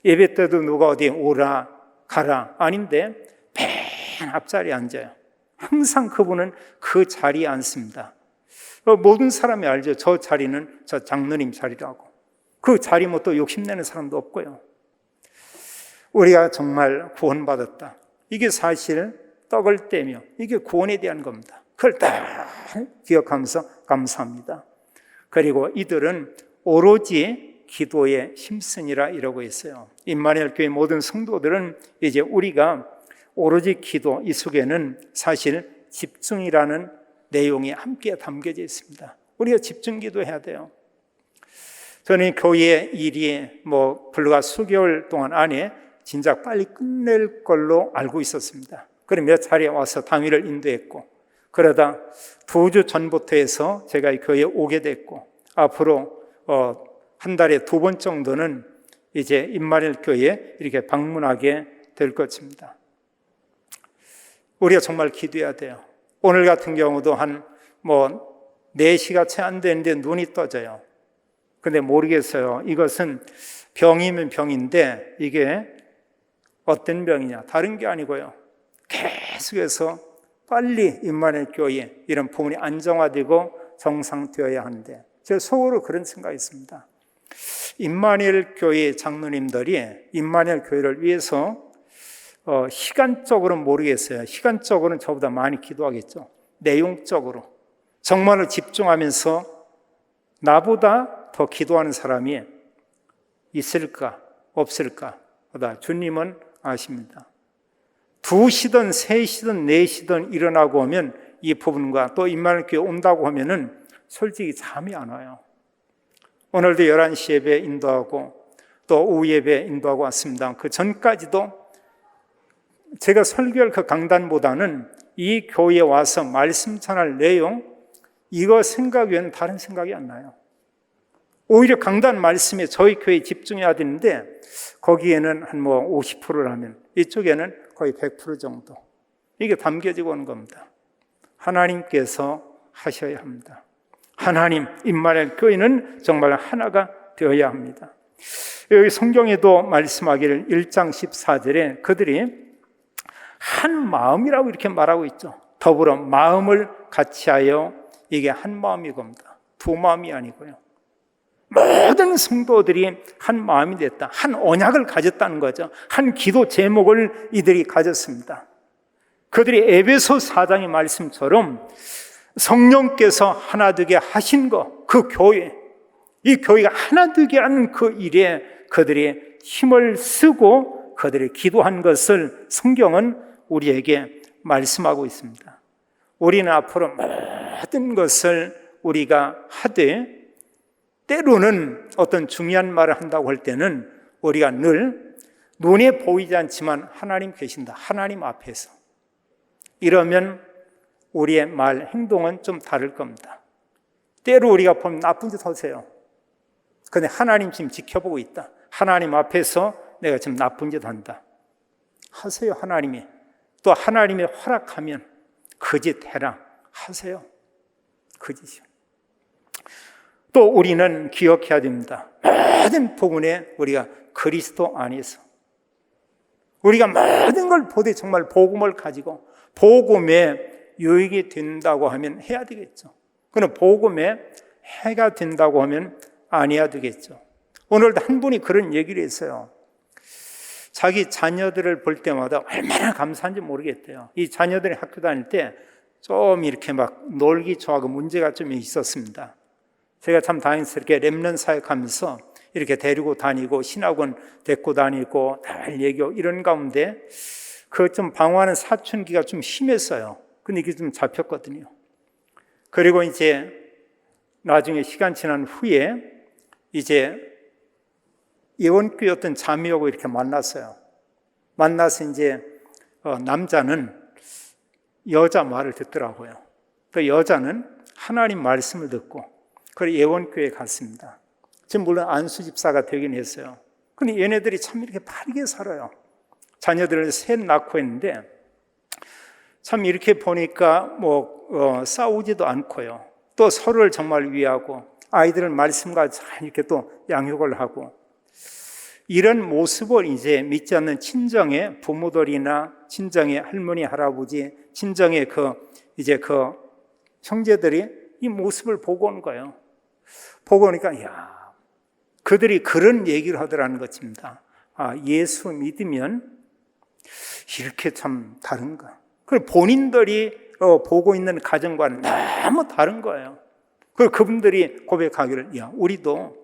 예배 때도 누가 어디 오라 가라 아닌데 맨 앞자리에 앉아요. 항상 그분은 그 자리에 앉습니다. 모든 사람이 알죠. 저 자리는 저 장로님 자리라고. 그 자리 뭐 또 욕심내는 사람도 없고요. 우리가 정말 구원받았다, 이게 사실 떡을 떼며 이게 구원에 대한 겁니다. 그걸 딱 기억하면서 감사합니다. 그리고 이들은 오로지 기도에 힘쓰니라 이러고 있어요. 임마누엘 교회 모든 성도들은 이제 우리가 오로지 기도, 이 속에는 사실 집중이라는 내용이 함께 담겨져 있습니다. 우리가 집중 기도해야 돼요. 저는 교회 일이 불과 수개월 동안 안에 진작 빨리 끝낼 걸로 알고 있었습니다. 그럼 몇 차례 와서 당회를 인도했고, 그러다 2주 전부터 해서 제가 이 교회에 오게 됐고, 앞으로 한 달에 2번 정도는 이제 임마누엘 교회에 이렇게 방문하게 될 것입니다. 우리가 정말 기도해야 돼요. 오늘 같은 경우도 한 4시가 채 안 되는데 눈이 떠져요. 근데 모르겠어요. 이것은 병이면 병인데 이게 어떤 병이냐? 다른 게 아니고요. 계속해서 빨리 임마누엘 교회 이런 부분이 안정화되고 정상되어야 하는데, 제가 속으로 그런 생각이 있습니다. 임마누엘 교회 장로님들이 임마누엘 교회를 위해서 시간적으로는 모르겠어요. 시간적으로는 저보다 많이 기도하겠죠. 내용적으로 정말로 집중하면서 나보다 더 기도하는 사람이 있을까 없을까? 주님은 아십니다. 2시든 3시든 4시든 일어나고 오면 이 부분과 또 임마누엘 교회 온다고 하면은 솔직히 잠이 안 와요. 오늘도 11시 예배 인도하고 또 오후 예배 인도하고 왔습니다. 그 전까지도 제가 설교할 그 강단보다는 이 교회에 와서 말씀 전할 내용, 이거 생각 외에는 다른 생각이 안 나요. 오히려 강단 말씀에 저희 교회에 집중해야 되는데 거기에는 한 50%를 하면 이쪽에는 거의 100% 정도, 이게 담겨지고 오는 겁니다. 하나님께서 하셔야 합니다. 하나님, 임마누엘 교회는 정말 하나가 되어야 합니다. 여기 성경에도 말씀하기를 1장 14절에 그들이 한 마음이라고 이렇게 말하고 있죠. 더불어 마음을 같이 하여, 이게 한 마음이 겁니다. 2마음이 아니고요. 모든 성도들이 한 마음이 됐다. 한 언약을 가졌다는 거죠. 한 기도 제목을 이들이 가졌습니다. 그들이 에베소 4장의 말씀처럼 성령께서 하나 되게 하신 것, 그 교회, 이 교회가 하나 되게 하는 그 일에 그들이 힘을 쓰고 그들이 기도한 것을 성경은 우리에게 말씀하고 있습니다. 우리는 앞으로 모든 것을 우리가 하되, 때로는 어떤 중요한 말을 한다고 할 때는 우리가 늘 눈에 보이지 않지만 하나님 계신다, 하나님 앞에서, 이러면 우리의 말, 행동은 좀 다를 겁니다. 때로 우리가 보면 나쁜 짓 하세요. 근데 하나님 지금 지켜보고 있다. 하나님 앞에서 내가 지금 나쁜 짓 한다. 하세요, 하나님이. 또 하나님이 허락하면 그 짓 해라. 하세요. 그 짓이요. 또 우리는 기억해야 됩니다. 모든 부분에 우리가 그리스도 안에서, 우리가 모든 걸 보되 정말 복음을 가지고 복음에 유익이 된다고 하면 해야 되겠죠. 그럼 복음에 해가 된다고 하면 안 해야 되겠죠. 오늘도 한 분이 그런 얘기를 했어요. 자기 자녀들을 볼 때마다 얼마나 감사한지 모르겠대요. 이 자녀들이 학교 다닐 때 좀 이렇게 막 놀기 좋아하고 문제가 좀 있었습니다. 제가 참 다행스럽게 렘넌트 사역하면서 이렇게 데리고 다니고 신학원 데리고 다니고 잘 얘기하고 이런 가운데 그 좀 방황하는 사춘기가 좀 심했어요. 근데 이게 좀 잡혔거든요. 그리고 이제 나중에 시간 지난 후에 이제 예원교회 어떤 자매하고 이렇게 만났어요. 만나서 이제 남자는 여자 말을 듣더라고요. 그 여자는 하나님 말씀을 듣고 그리고 예원교회에 갔습니다. 지금 물론 안수 집사가 되긴 했어요. 근데 얘네들이 참 이렇게 바르게 살아요. 자녀들을 셋 낳고 했는데 참 이렇게 보니까 싸우지도 않고요. 또 서로를 정말 위하고 아이들은 말씀과 잘 이렇게 또 양육을 하고, 이런 모습을 이제 믿지 않는 친정의 부모들이나 친정의 할머니, 할아버지, 친정의 그 형제들이 이 모습을 보고 온 거예요. 보고 오니까, 그들이 그런 얘기를 하더라는 것입니다. 예수 믿으면 이렇게 참 다른가. 그리고 본인들이 보고 있는 가정과는 너무 다른 거예요. 그리고 그분들이 고백하기를, 우리도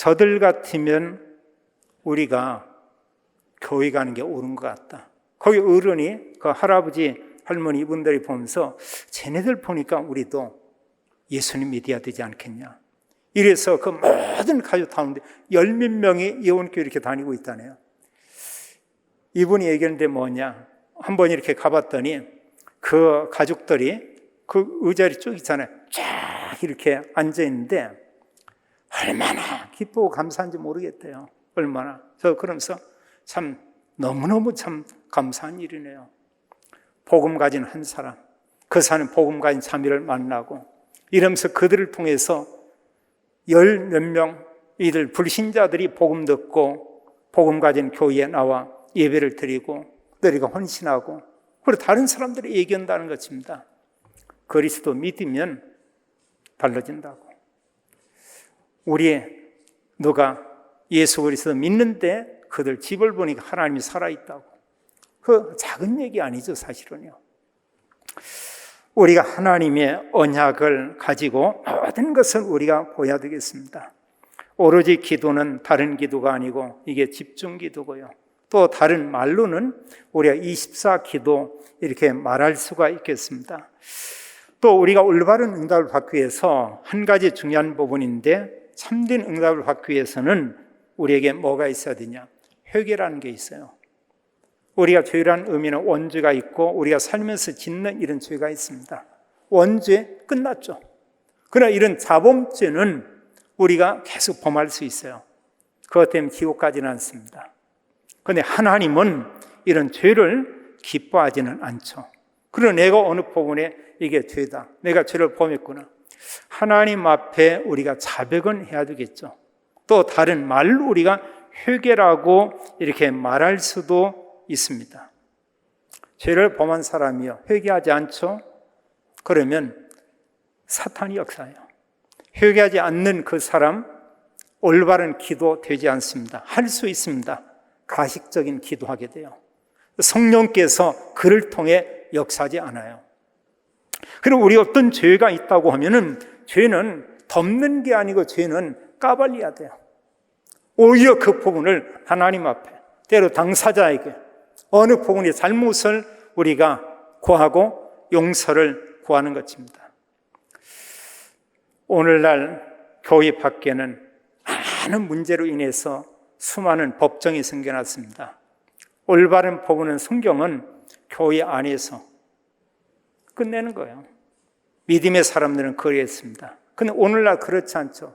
저들 같으면 우리가 교회 가는 게 옳은 것 같다. 거기 어른이, 그 할아버지, 할머니 이분들이 보면서 쟤네들 보니까 우리도 예수님 믿어야 되지 않겠냐. 이래서 그 모든 가족 다운데 10몇 명이 예원교회 이렇게 다니고 있다네요. 이분이 얘기하는데 뭐냐. 한번 이렇게 가봤더니 그 가족들이 그 의자리 쭉 있잖아요. 쫙 이렇게 앉아있는데 얼마나 기쁘고 감사한지 모르겠대요. 얼마나. 저 그러면서 참 너무너무 참 감사한 일이네요. 복음 가진 한 사람, 그 사람은 복음 가진 자매를 만나고 이러면서 그들을 통해서 10몇 명 이들 불신자들이 복음 듣고 복음 가진 교회에 나와 예배를 드리고 너희가 헌신하고 그리고 다른 사람들이 얘기한다는 것입니다. 그리스도 믿으면 달라진다고. 우리 누가 예수 그리스도 믿는데 그들 집을 보니까 하나님이 살아있다고. 그 작은 얘기 아니죠, 사실은요. 우리가 하나님의 언약을 가지고 모든 것을 우리가 보여야 되겠습니다. 오로지 기도는 다른 기도가 아니고 이게 집중 기도고요. 또 다른 말로는 우리가 24기도 이렇게 말할 수가 있겠습니다. 또 우리가 올바른 응답을 받기 위해서 한 가지 중요한 부분인데 참된 응답을 받기 위해서는 우리에게 뭐가 있어야 되냐? 회개라는 게 있어요. 우리가 죄라는 의미는 원죄가 있고 우리가 살면서 짓는 이런 죄가 있습니다. 원죄 끝났죠. 그러나 이런 자범죄는 우리가 계속 범할 수 있어요. 그것 때문에 지옥 가지는 않습니다. 그런데 하나님은 이런 죄를 기뻐하지는 않죠. 그러나 내가 어느 부분에 이게 죄다, 내가 죄를 범했구나, 하나님 앞에 우리가 자백은 해야 되겠죠. 또 다른 말로 우리가 회개라고 이렇게 말할 수도 있습니다. 죄를 범한 사람이요 회개하지 않죠? 그러면 사탄이 역사해요. 회개하지 않는 그 사람 올바른 기도 되지 않습니다. 할 수 있습니다. 가식적인 기도하게 돼요. 성령께서 그를 통해 역사하지 않아요. 그리고 우리 어떤 죄가 있다고 하면은 죄는 덮는 게 아니고 죄는 까발려야 돼요. 오히려 그 부분을 하나님 앞에, 때로 당사자에게 어느 부분의 잘못을 우리가 구하고 용서를 구하는 것입니다. 오늘날 교회 밖에는 많은 문제로 인해서 수많은 법정이 생겨났습니다. 올바른 부분은 성경은 교회 안에서 끝내는 거예요. 믿음의 사람들은 그랬습니다. 근데 오늘날 그렇지 않죠.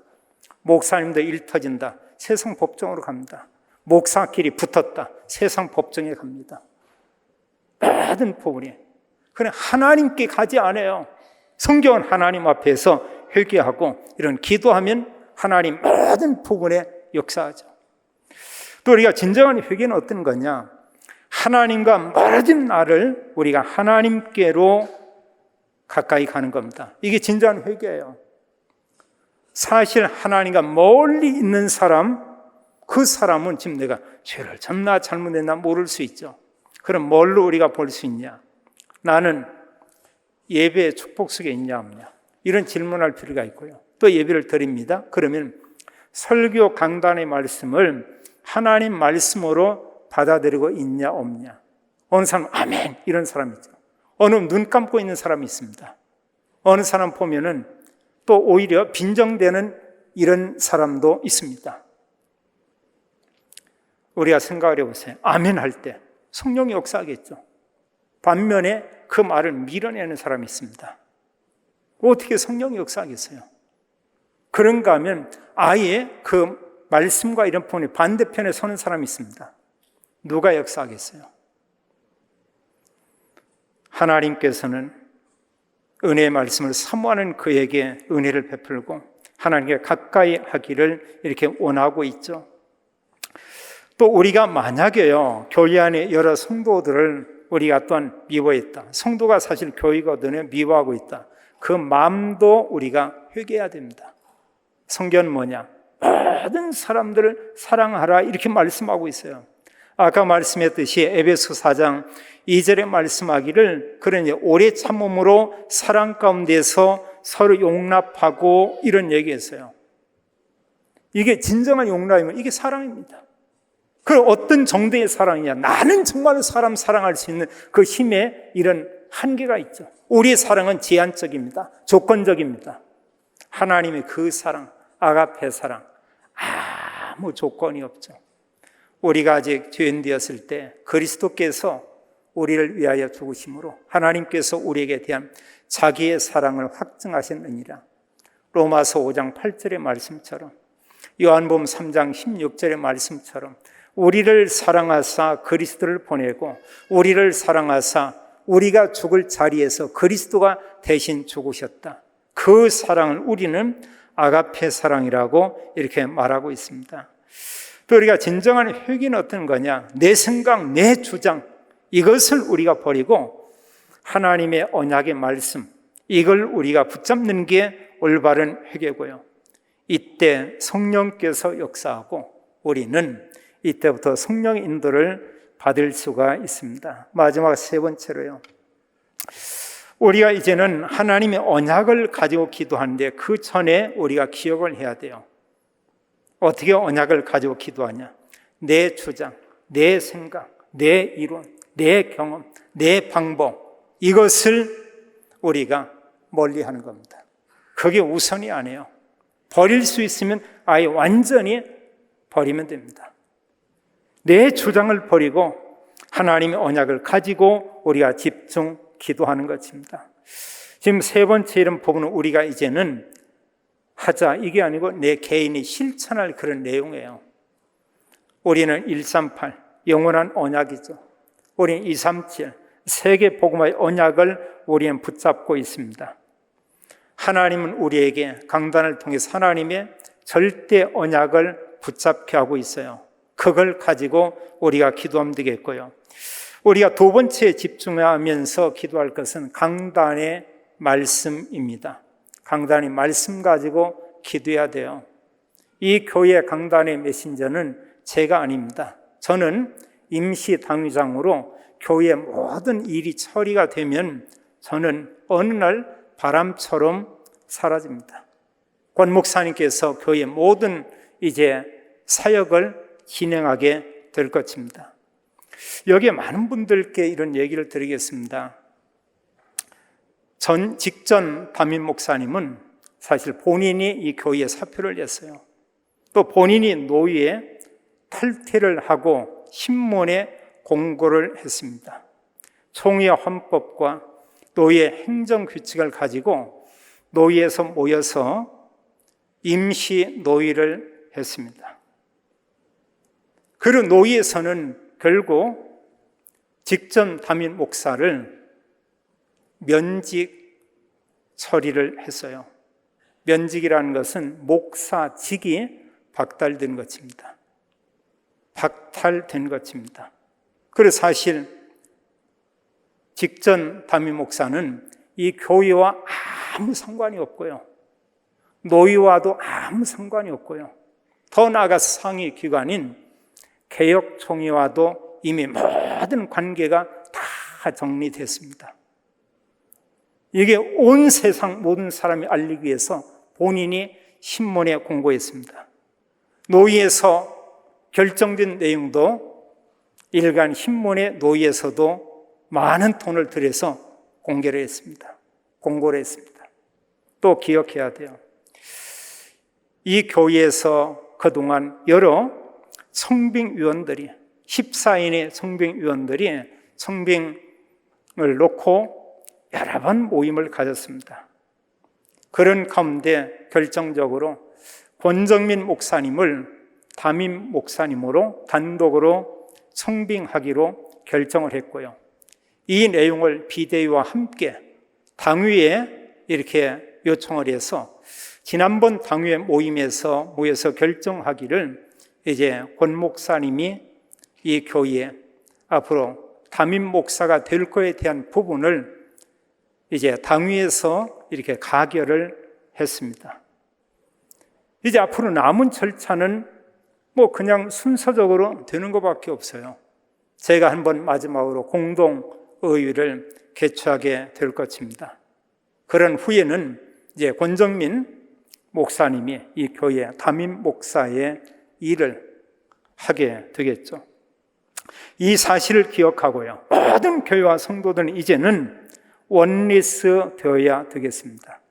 목사님도 일 터진다, 세상 법정으로 갑니다. 목사끼리 붙었다, 세상 법정에 갑니다. 모든 부분이. 그냥 하나님께 가지 않아요. 성경은 하나님 앞에서 회개하고 이런 기도하면 하나님 모든 부분에 역사하죠. 또 우리가 진정한 회개는 어떤 거냐? 하나님과 멀어진 나를 우리가 하나님께로 가까이 가는 겁니다. 이게 진정한 회개예요. 사실 하나님과 멀리 있는 사람, 그 사람은 지금 내가 죄를 참나 잘못했나 모를 수 있죠. 그럼 뭘로 우리가 볼 수 있냐? 나는 예배의 축복 속에 있냐 없냐? 이런 질문할 필요가 있고요. 또 예배를 드립니다. 그러면 설교 강단의 말씀을 하나님 말씀으로 받아들이고 있냐 없냐? 어느 사람 아멘 이런 사람 있죠. 어느 눈 감고 있는 사람이 있습니다. 어느 사람 보면은 또 오히려 빈정되는 이런 사람도 있습니다. 우리가 생각을 해보세요. 아멘 할 때 성령이 역사하겠죠. 반면에 그 말을 밀어내는 사람이 있습니다. 어떻게 성령이 역사하겠어요? 그런가 하면 아예 그 말씀과 이런 부분이 반대편에 서는 사람이 있습니다. 누가 역사하겠어요? 하나님께서는 은혜의 말씀을 사모하는 그에게 은혜를 베풀고 하나님께 가까이 하기를 이렇게 원하고 있죠. 또 우리가 만약에요, 교회 안에 여러 성도들을 우리가 또한 미워했다. 성도가 사실 교회거든요. 미워하고 있다. 그 마음도 우리가 회개해야 됩니다. 성경은 뭐냐? 모든 사람들을 사랑하라 이렇게 말씀하고 있어요. 아까 말씀했듯이 에베소 4장 2절에 말씀하기를 그러니 오래 참음으로 사랑 가운데서 서로 용납하고 이런 얘기했어요. 이게 진정한 용납이면 이게 사랑입니다. 그 어떤 정도의 사랑이냐? 나는 정말 사람 사랑할 수 있는 그 힘에 이런 한계가 있죠. 우리의 사랑은 제한적입니다. 조건적입니다. 하나님의 그 사랑, 아가페 사랑, 아무 조건이 없죠. 우리가 아직 죄인 되었을 때 그리스도께서 우리를 위하여 죽으심으로 하나님께서 우리에게 대한 자기의 사랑을 확증하셨느니라. 로마서 5장 8절의 말씀처럼, 요한복음 3장 16절의 말씀처럼 우리를 사랑하사 그리스도를 보내고 우리를 사랑하사 우리가 죽을 자리에서 그리스도가 대신 죽으셨다. 그 사랑을 우리는 아가페 사랑이라고 이렇게 말하고 있습니다. 또 우리가 진정한 회개는 어떤 거냐? 내 생각, 내 주장, 이것을 우리가 버리고 하나님의 언약의 말씀, 이걸 우리가 붙잡는 게 올바른 회개고요. 이때 성령께서 역사하고 우리는 이때부터 성령의 인도를 받을 수가 있습니다. 마지막 세 번째로요, 우리가 이제는 하나님의 언약을 가지고 기도하는데 그 전에 우리가 기억을 해야 돼요. 어떻게 언약을 가지고 기도하냐? 내 주장, 내 생각, 내 이론, 내 경험, 내 방법, 이것을 우리가 멀리하는 겁니다. 그게 우선이 아니에요. 버릴 수 있으면 아예 완전히 버리면 됩니다. 내 주장을 버리고 하나님의 언약을 가지고 우리가 집중 기도하는 것입니다. 지금 세 번째 이런 부분은 우리가 이제는 하자, 이게 아니고 내 개인이 실천할 그런 내용이에요. 우리는 138 영원한 언약이죠. 우리는 237 세계 복음화의 언약을 우리는 붙잡고 있습니다. 하나님은 우리에게 강단을 통해서 하나님의 절대 언약을 붙잡게 하고 있어요. 그걸 가지고 우리가 기도하면 되겠고요. 우리가 두 번째에 집중하면서 기도할 것은 강단의 말씀입니다. 강단의 말씀 가지고 기도해야 돼요. 이 교회 강단의 메신저는 제가 아닙니다. 저는 임시 당회장으로 교회의 모든 일이 처리가 되면 저는 어느 날 바람처럼 사라집니다. 권 목사님께서 교회의 모든 이제 사역을 진행하게 될 것입니다. 여기에 많은 분들께 이런 얘기를 드리겠습니다. 직전 담임 목사님은 사실 본인이 이 교회에 사표를 냈어요. 또 본인이 노예에 탈퇴를 하고 신문에 공고를 했습니다. 총회 헌법과 노예 행정규칙을 가지고 노예에서 모여서 임시 노예를 했습니다. 그리고 노예에서는 결국 직전 담임 목사를 면직 처리를 했어요. 면직이라는 것은 목사직이 박탈된 것입니다. 박탈된 것입니다. 그래서 사실 직전 담임 목사는 이 교회와 아무 상관이 없고요. 노예와도 아무 상관이 없고요. 더 나아가서 상위 기관인 개혁총회와도 이미 모든 관계가 다 정리됐습니다. 이게 온 세상 모든 사람이 알리기 위해서 본인이 신문에 공고했습니다. 노예에서 결정된 내용도 일간 신문에 노예에서도 많은 돈을 들여서 공개를 했습니다. 공고를 했습니다. 또 기억해야 돼요. 이 교회에서 그동안 여러 성빙위원들이 14인의 성빙위원들이 성빙을 놓고 여러 번 모임을 가졌습니다. 그런 가운데 결정적으로 권정민 목사님을 담임 목사님으로 단독으로 성빙하기로 결정을 했고요. 이 내용을 비대위와 함께 당위에 이렇게 요청을 해서 지난번 당위의 모임에서 모여서 결정하기를 이제 권 목사님이 이 교회에 앞으로 담임 목사가 될 거에 대한 부분을 이제 당위에서 이렇게 가결을 했습니다. 이제 앞으로 남은 절차는 뭐 그냥 순서적으로 되는 것밖에 없어요. 제가 한번 마지막으로 공동의회를 개최하게 될 것입니다. 그런 후에는 이제 권정민 목사님이 이 교회 담임 목사의 일을 하게 되겠죠. 이 사실을 기억하고요, 모든 교회와 성도들은 이제는 원리스 되어야 되겠습니다.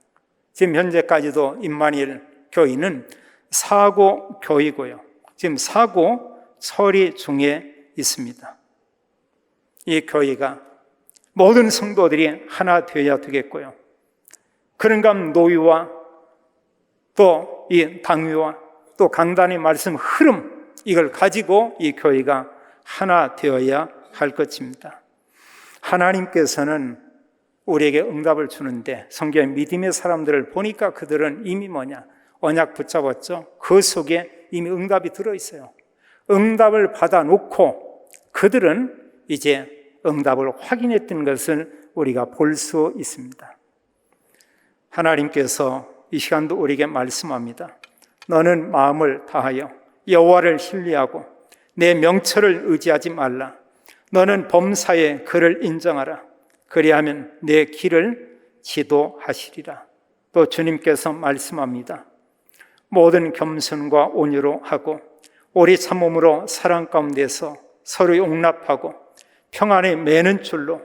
지금 현재까지도 임마누엘 교회는 사고 교회고요, 지금 사고 처리 중에 있습니다. 이 교회가 모든 성도들이 하나 되어야 되겠고요, 그런가 하면 노위와 또 이 당위와 또 강단의 말씀 흐름, 이걸 가지고 이 교회가 하나 되어야 할 것입니다. 하나님께서는 우리에게 응답을 주는데 성경의 믿음의 사람들을 보니까 그들은 이미 뭐냐? 언약 붙잡았죠. 그 속에 이미 응답이 들어있어요. 응답을 받아놓고 그들은 이제 응답을 확인했던 것을 우리가 볼 수 있습니다. 하나님께서 이 시간도 우리에게 말씀합니다. 너는 마음을 다하여 여호와를 신뢰하고 내 명철을 의지하지 말라. 너는 범사에 그를 인정하라. 그리하면 내 길을 지도하시리라. 또 주님께서 말씀합니다. 모든 겸손과 온유로 하고 오래 참음으로 사랑 가운데서 서로 용납하고 평안에 매는 줄로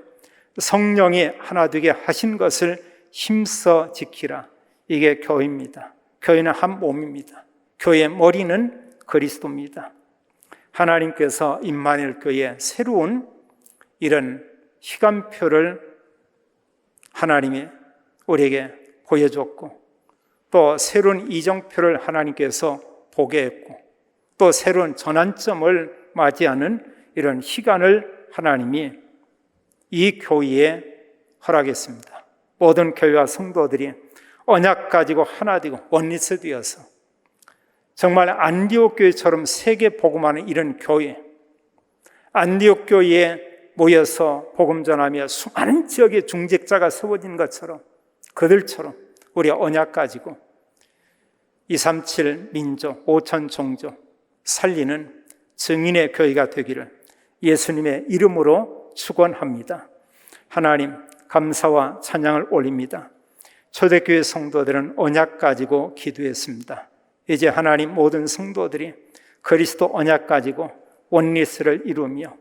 성령이 하나 되게 하신 것을 힘써 지키라. 이게 교회입니다. 교회는 한 몸입니다. 교회의 머리는 그리스도입니다. 하나님께서 임마누엘 교회에 새로운 이런 시간표를 하나님이 우리에게 보여줬고, 또 새로운 이정표를 하나님께서 보게 했고, 또 새로운 전환점을 맞이하는 이런 시간을 하나님이 이 교회에 허락했습니다. 모든 교회와 성도들이 언약 가지고 하나 되고 원리스 되어서 정말 안디옥 교회처럼 세계 복음하는 이런 교회, 안디옥 교회에 모여서 복음 전하며 수많은 지역의 중직자가 세워진 것처럼 그들처럼 우리 언약 가지고 237 민족, 5천 종족 살리는 증인의 교회가 되기를 예수님의 이름으로 축원합니다. 하나님 감사와 찬양을 올립니다. 초대교회 성도들은 언약 가지고 기도했습니다. 이제 하나님 모든 성도들이 그리스도 언약 가지고 원리스를 이루며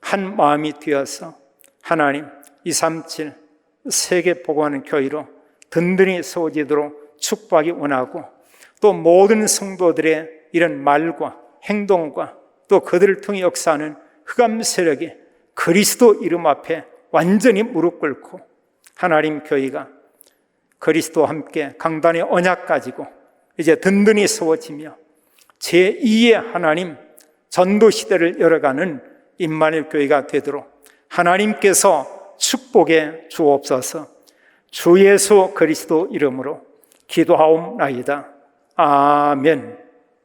한 마음이 되어서 하나님 237 세계 복음하는 교회로 든든히 세워지도록 축복하기 원하고, 또 모든 성도들의 이런 말과 행동과 또 그들을 통해 역사하는 흑암 세력이 그리스도 이름 앞에 완전히 무릎 꿇고 하나님 교회가 그리스도와 함께 강단의 언약 가지고 이제 든든히 세워지며 제2의 하나님 전도 시대를 열어가는 임마누엘 교회가 되도록 하나님께서 축복해 주옵소서. 주 예수 그리스도 이름으로 기도하옵나이다. 아멘.